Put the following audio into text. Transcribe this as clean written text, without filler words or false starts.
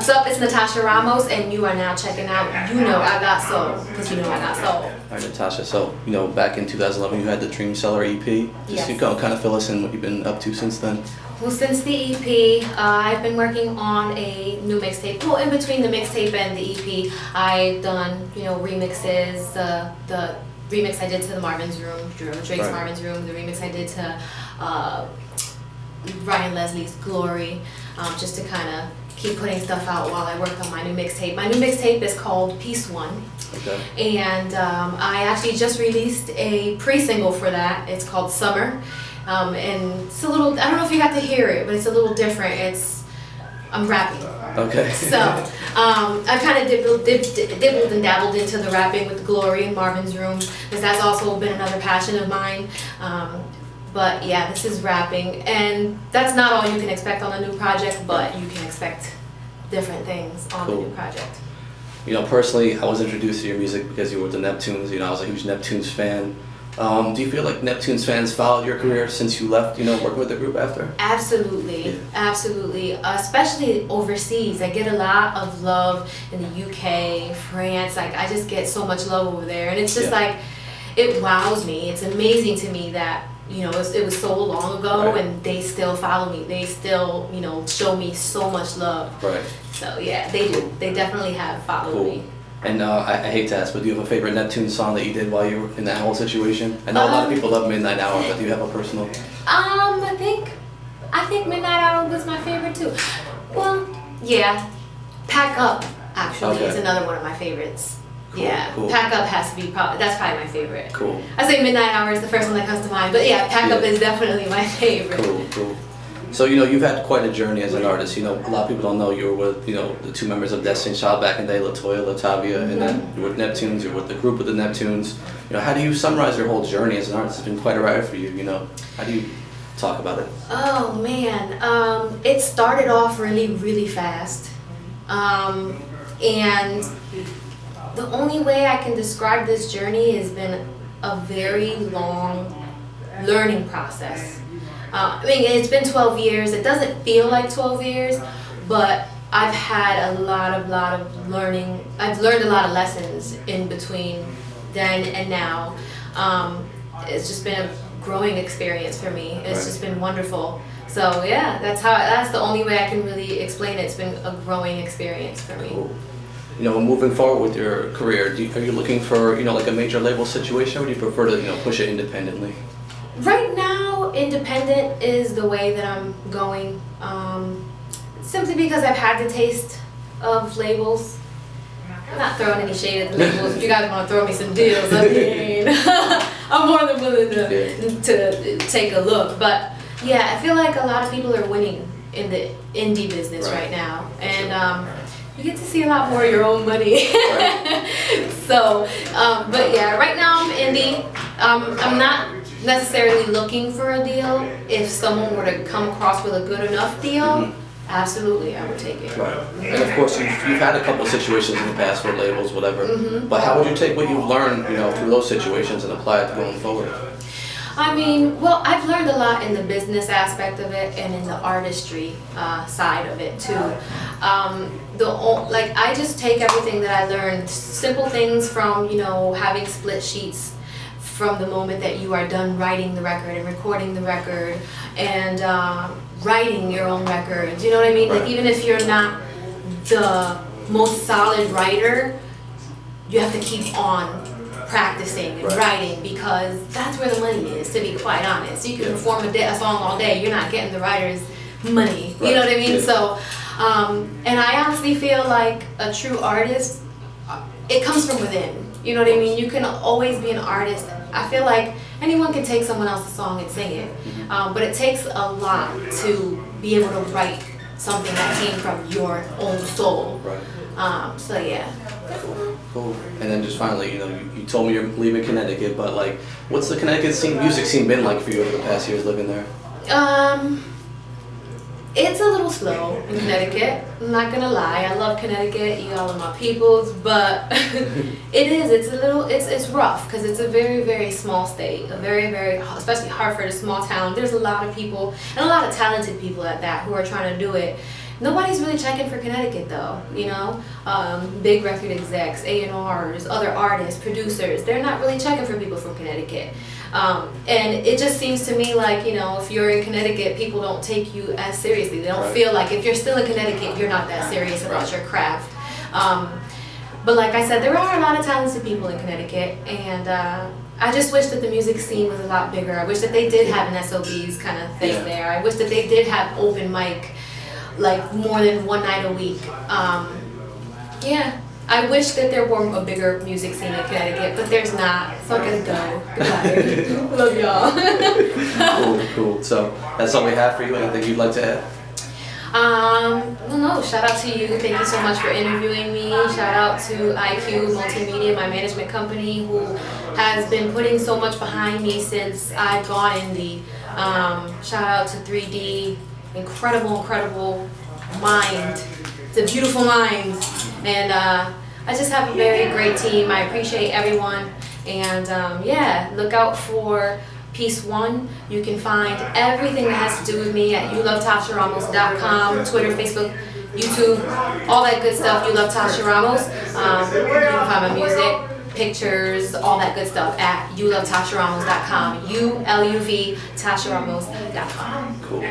What's up, it's Natasha Ramos, and you are now checking out You Know I Got Soul, because you know I got soul. All right, Natasha, so, back in 2011 you had the Dream Seller EP. Yes. You kind of fill us in what you've been up to since then. Well, since the EP, I've been working on a new mixtape. Well, in between the mixtape and the EP, I've done, remixes. The remix I did to the Marvin's Room, Drake's Right. Marvin's Room, the remix I did to Ryan Leslie's Glory, just to kind of keep putting stuff out while I worked on my new mixtape. My new mixtape is called Piece One. Okay. And I actually just released a pre-single for that. It's called Summer. And it's a little, I don't know if you got to hear it, but it's a little different. I'm rapping. Okay. So, I kind of dibbled and dabbled into the rapping with Glory and Marvin's Room, because that's also been another passion of mine. But yeah, this is rapping, and that's not all you can expect on a new project, but you can expect different things on the new project. Personally, I was introduced to your music because you were with the Neptunes. I was a huge Neptunes fan. Do you feel like Neptunes fans followed your career since you left, working with the group after? Absolutely, yeah. Absolutely. Especially overseas. I get a lot of love in the UK, France. I just get so much love over there. And it's just it wows me. It's amazing to me that, it was so long ago, right. And they still follow me. They still, show me so much love. Right. So yeah, they do. They definitely have followed me. And I hate to ask, but do you have a favorite Neptune song that you did while you were in that whole situation? I know a lot of people love Midnight Hour, but do you have a personal? I think Midnight Hour was my favorite too. Well, yeah, Pack Up actually is another one of my favorites. Cool, yeah, cool. Pack Up has to be that's probably my favorite. Cool. I say Midnight Hour is the first one that comes to mind, but yeah, Pack Up is definitely my favorite. Cool. So, you've had quite a journey as an artist. A lot of people don't know you were with, the two members of Destiny's Child back in the day, LaToya, Latavia, and then you're with Neptunes, you're with the group with the Neptunes. How do you summarize your whole journey as an artist? It's been quite a ride for you, How do you talk about it? Oh, man. It started off really, really fast. And the only way I can describe this journey has been a very long learning process. It's been 12 years. It doesn't feel like 12 years, but I've had a lot of learning. I've learned a lot of lessons in between then and now. It's just been a growing experience for me. It's just been wonderful. So yeah, that's the only way I can really explain it. It's been a growing experience for me. Cool. Moving forward with your career, are you looking for, like a major label situation, or do you prefer to, push it independently? Right now, independent is the way that I'm going, simply because I've had the taste of labels. I'm not throwing any shade at the labels. If you guys want to throw me some deals, I'm more than willing to take a look. But yeah, I feel like a lot of people are winning in the indie business right now, and you get to see a lot more of your own money. So, but yeah, right now I'm indie. I'm not necessarily looking for a deal. If someone were to come across with a good enough deal, absolutely, I would take it. Right. And of course, you've had a couple situations in the past with labels, whatever. But how would you take what you've learned, through those situations and apply it to going forward? Well, I've learned a lot in the business aspect of it and in the artistry side of it too. I just take everything that I learned, simple things from, having split sheets from the moment that you are done writing the record and recording the record and writing your own records. You know what I mean? Right. Like, even if you're not the most solid writer, you have to keep on practicing and writing, because that's where the money is, to be quite honest. You can perform a song all day, you're not getting the writer's money. You know what I mean? So, and I honestly feel like a true artist, it comes from within. You know what I mean? You can always be an artist. I feel like anyone can take someone else's song and sing it, but it takes a lot to be able to write something that came from your own soul. Right. So yeah. Cool. And then just finally, you told me you're leaving Connecticut, but what's the Connecticut music scene been like for you over the past years living there? It's a little slow in Connecticut. I'm not gonna lie. I love Connecticut. You all are my peoples, but it's rough because it's a very, very small state. A very, very, especially Hartford, a small town. There's a lot of people and a lot of talented people at that who are trying to do it. Nobody's really checking for Connecticut though, you know? Big record execs, A&Rs, other artists, producers, they're not really checking for people from Connecticut. And it just seems to me like, you know, if you're in Connecticut, people don't take you as seriously. They don't feel like if you're still in Connecticut, you're not that serious about your craft. But like I said, there are a lot of talented people in Connecticut, and I just wish that the music scene was a lot bigger. I wish that they did have an SOBs kind of thing there. I wish that they did have open mic, like more than one night a week. Yeah, I wish that there were a bigger music scene in Connecticut, but there's not. So I'm gonna go. Goodbye. Love y'all. Cool. So that's all we have for you. Anything you'd like to add? Well, no, shout out to you. Thank you so much for interviewing me. Shout out to IQ Multimedia, my management company, who has been putting so much behind me since I've gone indie. Shout out to 3D, incredible mind. It's a beautiful mind. And I just have a very great team. I appreciate everyone. And yeah, look out for Piece 1. You can find everything that has to do with me at YouLoveTashaRamos.com, Twitter, Facebook, YouTube, all that good stuff. You Love Tasha Ramos. You can find my music, pictures, all that good stuff at YouLoveTashaRamos.com. ULUV TashaRamos.com. Cool.